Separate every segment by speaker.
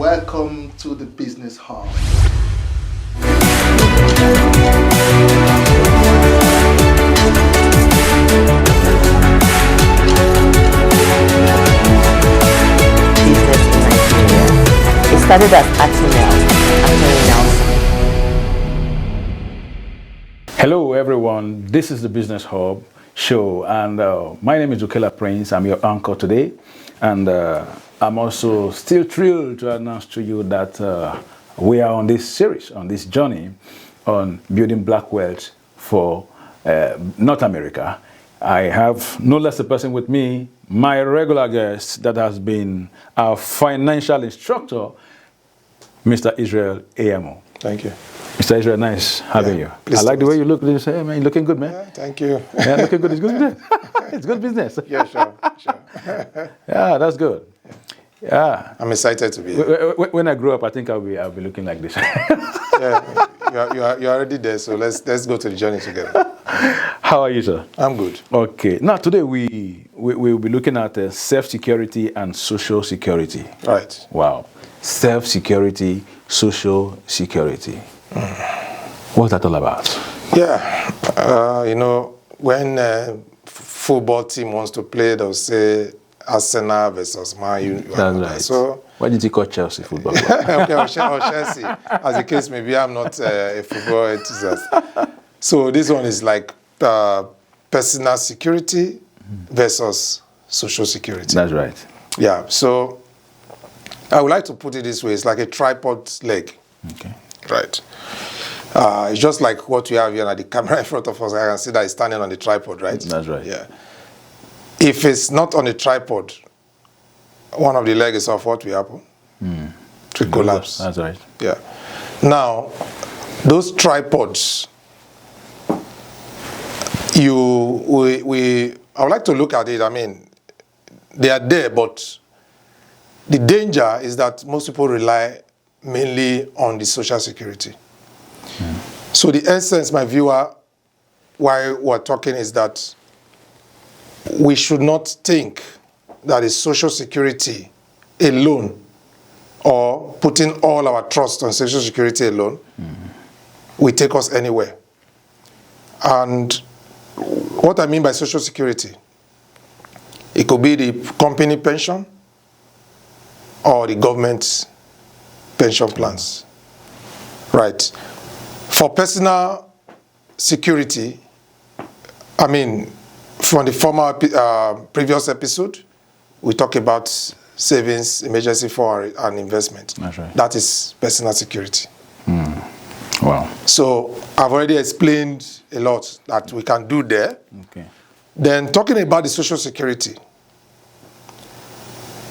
Speaker 1: Welcome to the Business Hub.
Speaker 2: Business in Nigeria. It started as Anthony.
Speaker 3: Hello everyone, this is the Business Hub show, and my name is Okela Prince. I'm your anchor today, and I'm also still thrilled to announce to you that we are on this series, on this journey on building black wealth for North America. I have no less a person with me, my regular guest that has been our financial instructor, Mr. Isreal Iyamu.
Speaker 4: Thank you.
Speaker 3: Mr. Isreal, nice having you. I like the way you look. You say, hey, man, you're looking good, man.
Speaker 4: Yeah, thank you.
Speaker 3: Yeah, looking good. It's good business. It's good business.
Speaker 4: Yeah, sure.
Speaker 3: Yeah, that's good. Yeah.
Speaker 4: I'm excited to be here.
Speaker 3: When I grow up, I think I'll be looking like this.
Speaker 4: Yeah, you're already there, so let's go to the journey together.
Speaker 3: How are you, sir?
Speaker 4: I'm good.
Speaker 3: Okay. Now, today we will be looking at self-security and social security.
Speaker 4: Right.
Speaker 3: Wow. Self-security, social security. What's that all about?
Speaker 4: Yeah. When football team wants to play, they'll say Arsenal versus Man U.
Speaker 3: That's right.
Speaker 4: So,
Speaker 3: why did you call Chelsea football club?
Speaker 4: okay, or Chelsea. As the case may be, I'm not a football enthusiast. So this one is like personal security versus social security.
Speaker 3: That's right.
Speaker 4: Yeah. So I would like to put it this way: it's like a tripod leg.
Speaker 3: Okay.
Speaker 4: Right. It's just like what you have here at the camera in front of us. I can see that it's standing on the tripod, right?
Speaker 3: That's right.
Speaker 4: Yeah. If it's not on the tripod, one of the legs of what will happen? To collapse.
Speaker 3: That's right.
Speaker 4: Yeah. Now, those tripods, I would like to look at it. I mean, they are there, but the danger is that most people rely mainly on the social security. So the essence, my viewer, why we're talking is that we should not think that the social security alone or putting all our trust on social security alone will take us anywhere. And what I mean by social security, it could be the company pension or the government pension plans. Right. For personal security, I mean, from the former previous episode, we talked about savings, emergency fund, and investment.
Speaker 3: That's right.
Speaker 4: That is personal security.
Speaker 3: Wow.
Speaker 4: So I've already explained a lot that we can do there.
Speaker 3: Okay.
Speaker 4: Then talking about the social security,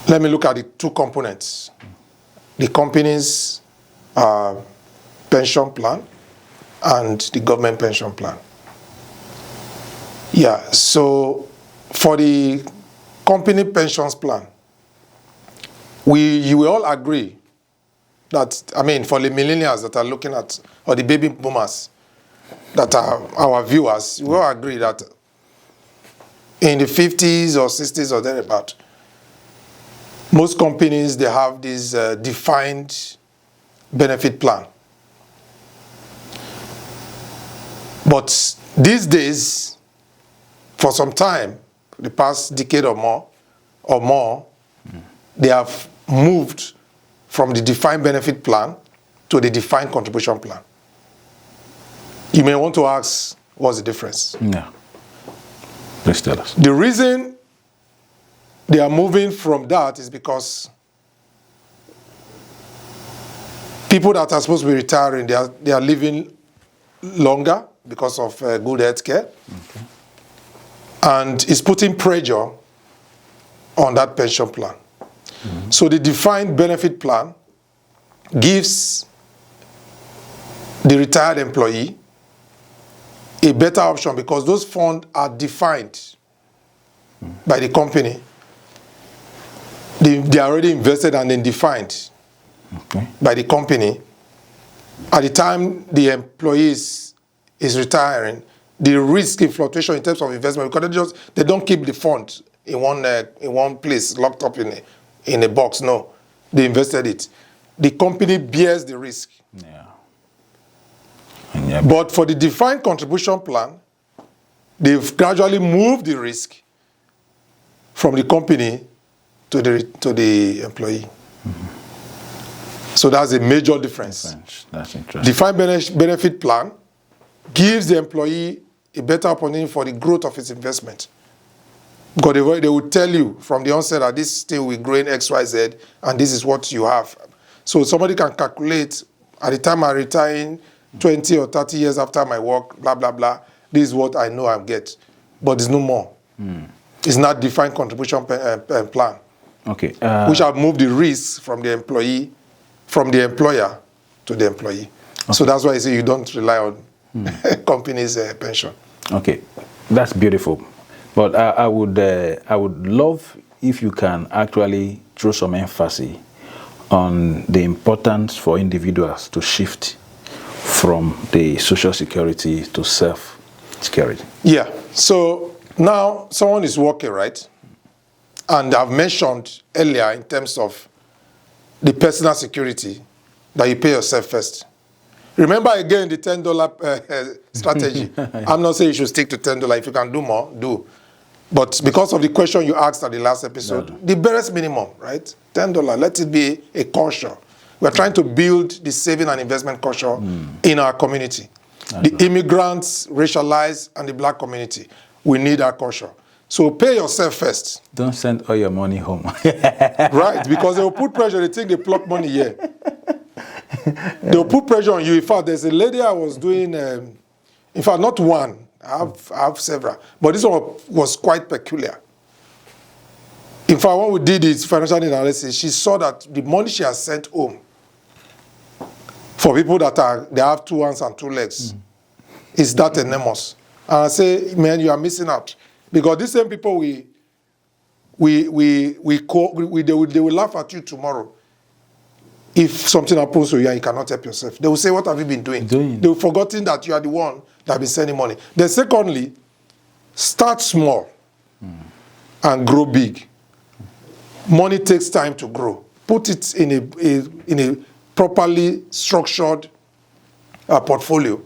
Speaker 4: let me look at the two components. The company's pension plan and the government pension plan. Yeah, so for the company pensions plan, you will all agree that, I mean, for the millennials that are looking at, or the baby boomers that are our viewers, we all agree that in the 50s or 60s or thereabout, most companies, they have this defined benefit plan. But these days, for some time, the past decade or more, they have moved from the defined benefit plan to the defined contribution plan. You may want to ask, what's the difference?
Speaker 3: Yeah. Please tell us.
Speaker 4: The reason they are moving from that is because people that are supposed to be retiring, they are living longer because of good health care. Okay. And it's putting pressure on that pension plan. So the defined benefit plan gives the retired employee a better option because those funds are defined by the company. They are already invested and then defined by the company. At the time the employee is retiring, the risk in fluctuation in terms of investment, because they don't keep the fund in one place locked up in a box. No, they invested it. the company bears the risk.
Speaker 3: Yeah.
Speaker 4: But for the defined contribution plan, they've gradually moved the risk from the company to the employee. So that's a major difference.
Speaker 3: That's interesting.
Speaker 4: Defined benefit plan gives the employee a better opportunity for the growth of his investment. Because they will tell you from the onset that this thing will grow in X, Y, Z, and this is what you have. So somebody can calculate, at the time I retire, 20 or 30 years after my work, blah, blah, blah, this is what I know I'll get. But it's no more. It's not defined contribution plan.
Speaker 3: Okay.
Speaker 4: Which have moved the risk from the employee, from the employer to the employee. Okay. So that's why I say you don't rely on company's pension.
Speaker 3: Okay, that's beautiful. But I would love if you can actually throw some emphasis on the importance for individuals to shift from the social security to self-security.
Speaker 4: Yeah. So now someone is working, right? And I've mentioned earlier in terms of the personal security that you pay yourself first. Remember again the $10 strategy. I'm not saying you should stick to $10. If you can do more, do. But because of the question you asked at the last episode, the barest minimum, right? $10. Let it be a culture. We're trying to build the saving and investment culture in our community. The immigrants, racialized, and the black community. We need our culture. So pay yourself first.
Speaker 3: Don't send all your money home.
Speaker 4: Right, because they will put pressure. They think they pluck money here. They will put pressure on you. In fact, there's a lady I was doing, in fact, not one. I have several. But this one was quite peculiar. In fact, when we did this financial analysis, she saw that the money she has sent home for people that they have 2 hands and 2 legs is that enormous. And I say, man, you are missing out. Because these same people they will laugh at you tomorrow if something happens to you and you cannot help yourself. They will say, what have you been doing? They will forgotten that you are the one that has been sending money. Then secondly, start small and grow big. Money takes time to grow. Put it in a properly structured portfolio.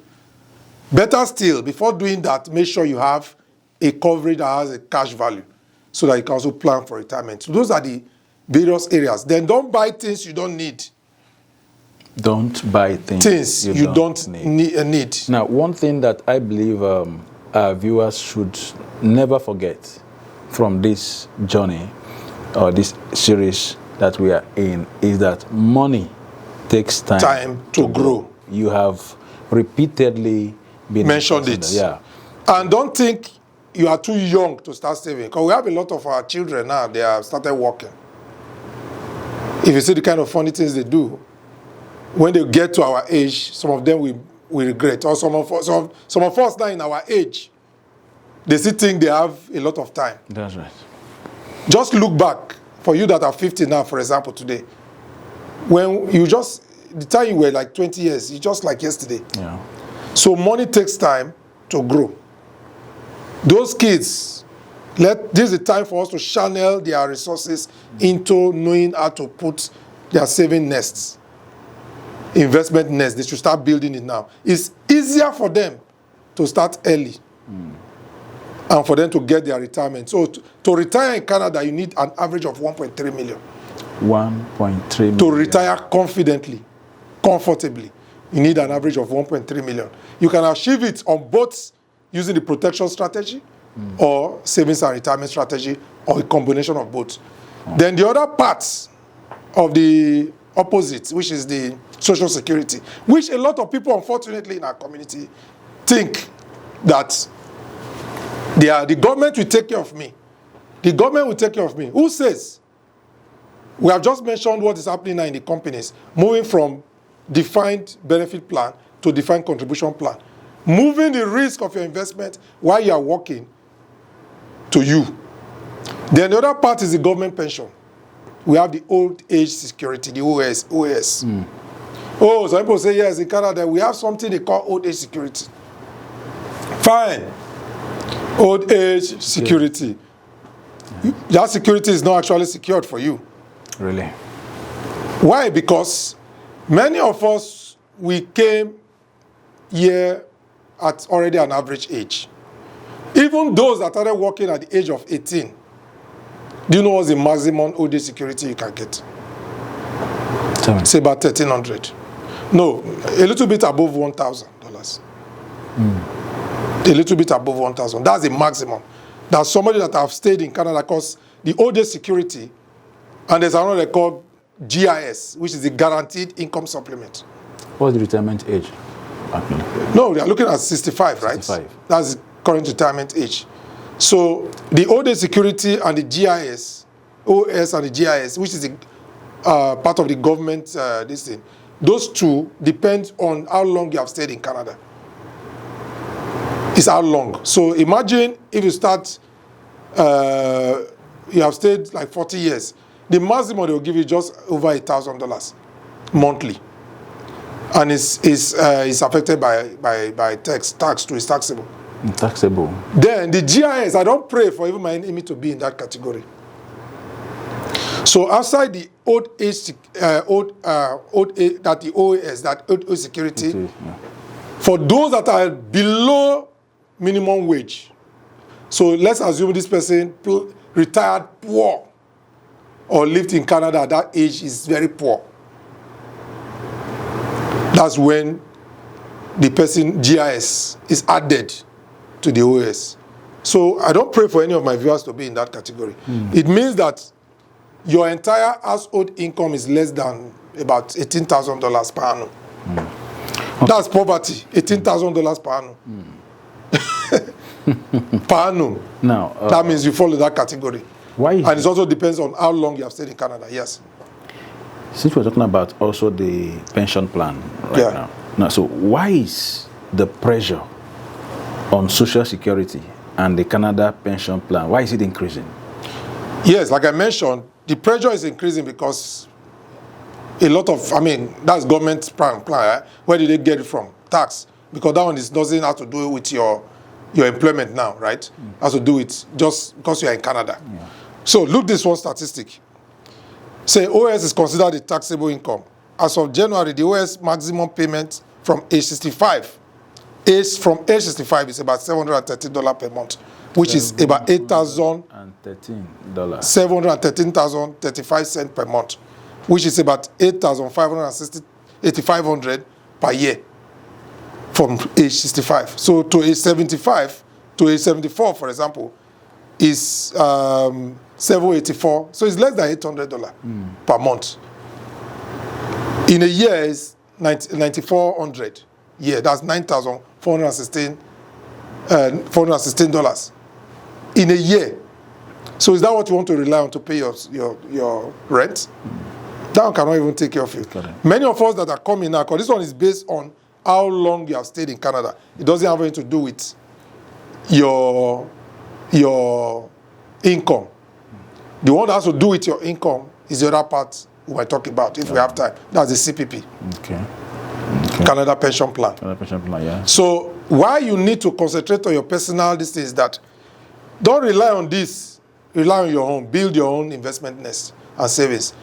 Speaker 4: Better still, before doing that, make sure you have a coverage that has a cash value so that you can also plan for retirement. So those are the various areas. Then don't buy things you don't need.
Speaker 3: Don't buy things
Speaker 4: you don't need.
Speaker 3: Now, one thing that I believe our viewers should never forget from this journey or this series that we are in is that money takes time
Speaker 4: to grow.
Speaker 3: You have repeatedly been
Speaker 4: mentioned it.
Speaker 3: Yeah.
Speaker 4: And don't think you are too young to start saving. Because we have a lot of our children now, they have started working. If you see the kind of funny things they do, when they get to our age, some of them will regret. Or some of us now in our age, they still think they have a lot of time.
Speaker 3: That's right.
Speaker 4: Just look back, for you that are 50 now, for example, today. When the time you were like 20 years, it's just like yesterday.
Speaker 3: Yeah.
Speaker 4: So money takes time to grow. Those kids, this is the time for us to channel their resources into knowing how to put their saving nests, investment nests. They should start building it now. It's easier for them to start early and for them to get their retirement. So to retire in Canada, you need an average of 1.3 million.
Speaker 3: 1.3 million.
Speaker 4: To retire confidently, comfortably, you need an average of 1.3 million. You can achieve it on both using the protection strategy or savings and retirement strategy or a combination of both. Then the other part of the opposite, which is the social security, which a lot of people, unfortunately, in our community think that the government will take care of me. The government will take care of me. Who says? We have just mentioned what is happening now in the companies, moving from defined benefit plan to defined contribution plan. Moving the risk of your investment while you are working to you. Then the other part is the government pension. We have the old age security, the OAS. Oh, some people say, yes, in Canada, we have something they call old age security. Fine. Old age security. That security is not actually secured for you.
Speaker 3: Really?
Speaker 4: Why? Because Many of us, we came here at already an average age. Even those that started working at the age of 18, do you know what's the maximum old age security you can get? It's about $1,300. No, a little bit above $1,000. A little bit above 1,000. That's the maximum. That's somebody that have stayed in Canada because the old age security, and there's another called GIS, which is the Guaranteed Income Supplement.
Speaker 3: What's the retirement age?
Speaker 4: No, they are looking at 65, right?
Speaker 3: 65.
Speaker 4: That's the current retirement age. So the old age security and the GIS, OS and the GIS, which is the part of the government, this thing, those two depend on how long you have stayed in Canada. It's how long. So imagine if you start, you have stayed like 40 years. The maximum they will give you just over $1,000 monthly. And it's affected by tax too. It's taxable.
Speaker 3: Taxable.
Speaker 4: Then the GIS, I don't pray for even my enemy to be in that category. So outside the old age, that the OAS, that old age security,
Speaker 3: Yeah.
Speaker 4: for those that are below minimum wage. So let's assume this person retired poor or lived in Canada at that age is very poor. That's when the person GIS is added to the OS. So I don't pray for any of my viewers to be in that category. It means that your entire household income is less than about $18,000 per annum. That's poverty, $18,000 per annum. Per annum.
Speaker 3: Now,
Speaker 4: That means you fall in that category.
Speaker 3: why?
Speaker 4: And it also depends on how long you have stayed in Canada, yes.
Speaker 3: Since we're talking about also the pension plan right
Speaker 4: Yeah.
Speaker 3: now, so why is the pressure on Social Security and the Canada pension plan, why is it increasing?
Speaker 4: Yes, like I mentioned, the pressure is increasing because a lot of, that's government plan, right? Where did they get it from? Tax. Because that one doesn't have to do with your employment now, right? Has to do it just because you're in Canada.
Speaker 3: Yeah.
Speaker 4: So look this one statistic. Say OS is considered a taxable income. As of January, the OS maximum payment from age 65 is about $713 per month, which is about $713,035 per month, which is about $8,500 per year from age 65. So to age 75, to age 74, for example, is $784. So it's less than $800 per month. In a year, it's $9,400. Yeah, that's $9,416 in a year. So is that what you want to rely on to pay your rent? That one cannot even take care of it. Many of us that are coming now, because this one is based on how long you have stayed in Canada. It doesn't have anything to do with your income. The one that has to do with your income is the other part we might talk about if we have time. That's the CPP.
Speaker 3: Okay.
Speaker 4: Canada Pension Plan.
Speaker 3: Canada pension plan, yeah.
Speaker 4: So why you need to concentrate on your personal this is that don't rely on this. Rely on your own. Build your own investment nest and savings.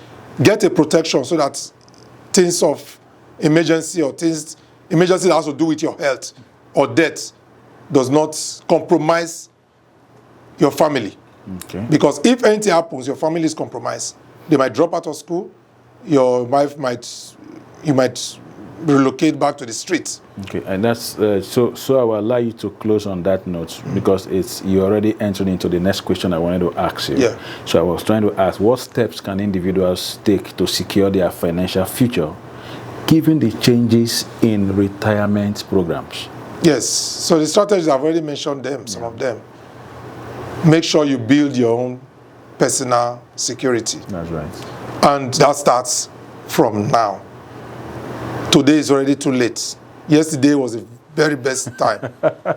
Speaker 4: Get a protection so that things of emergency or emergency that has to do with your health or death does not compromise your family.
Speaker 3: Okay.
Speaker 4: Because if anything happens, your family is compromised. They might drop out of school. Your wife you might relocate back to the streets.
Speaker 3: Okay, and that's so I will allow you to close on that note because you already entered into the next question I wanted to ask you.
Speaker 4: Yeah.
Speaker 3: So I was trying to ask, what steps can individuals take to secure their financial future, given the changes in retirement programs?
Speaker 4: Yes. So the strategies I've already mentioned them, some of them. Make sure you build your own personal security.
Speaker 3: That's right.
Speaker 4: And that starts from now. Today is already too late. Yesterday was the very best time.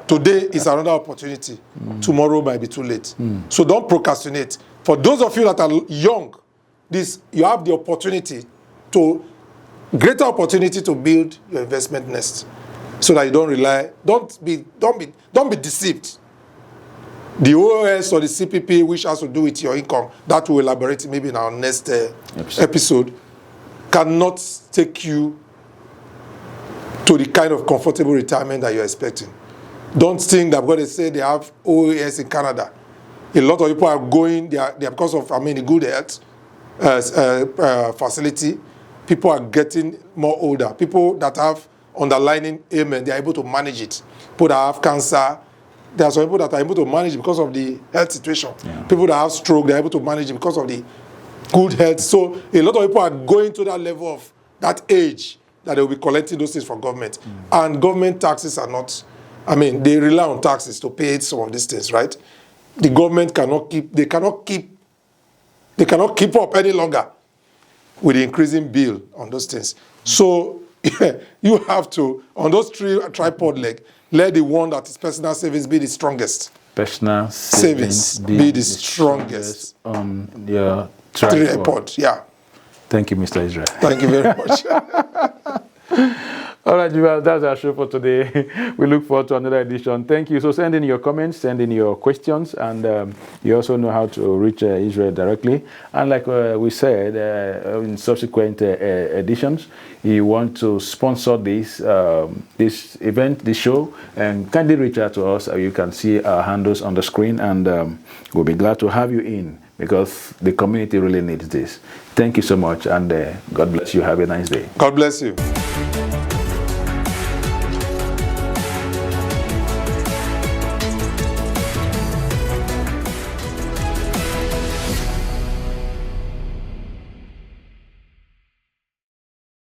Speaker 4: Today is another opportunity. Tomorrow might be too late. So don't procrastinate. For those of you that are young, you have the greater opportunity to build your investment nest, so that you don't rely. Don't be deceived. The OS or the CPP, which has to do with your income, that will elaborate maybe in our next episode. cannot take you to the kind of comfortable retirement that you're expecting. Don't think that because they say they have OAS in Canada, a lot of people are going, they are because of, the good health facility. People are getting more older. People that have underlying ailment, they are able to manage it. People that have cancer, there are some people that are able to manage it because of the health situation. Yeah. People that have stroke, they're able to manage it because of the good health. So a lot of people are going to that level of that age that they will be collecting those things from government. And government taxes are not, they rely on taxes to pay some of these things, right? The government cannot keep up any longer with the increasing bill on those things. So you have to, on those three tripod leg, let the one that is personal savings be the strongest.
Speaker 3: Personal savings
Speaker 4: be the strongest
Speaker 3: on your tripod.
Speaker 4: Yeah.
Speaker 3: Thank you, Mr. Isreal.
Speaker 4: Thank you very much.
Speaker 3: All right, well, that's our show for today. We look forward to another edition. Thank you. So send in your comments, send in your questions, and you also know how to reach Isreal directly. And like we said, in subsequent editions, you want to sponsor this this event, this show, and kindly reach out to us. You can see our handles on the screen, and we'll be glad to have you in, because the community really needs this. Thank you so much, and God bless you. Have a nice day.
Speaker 4: God bless you.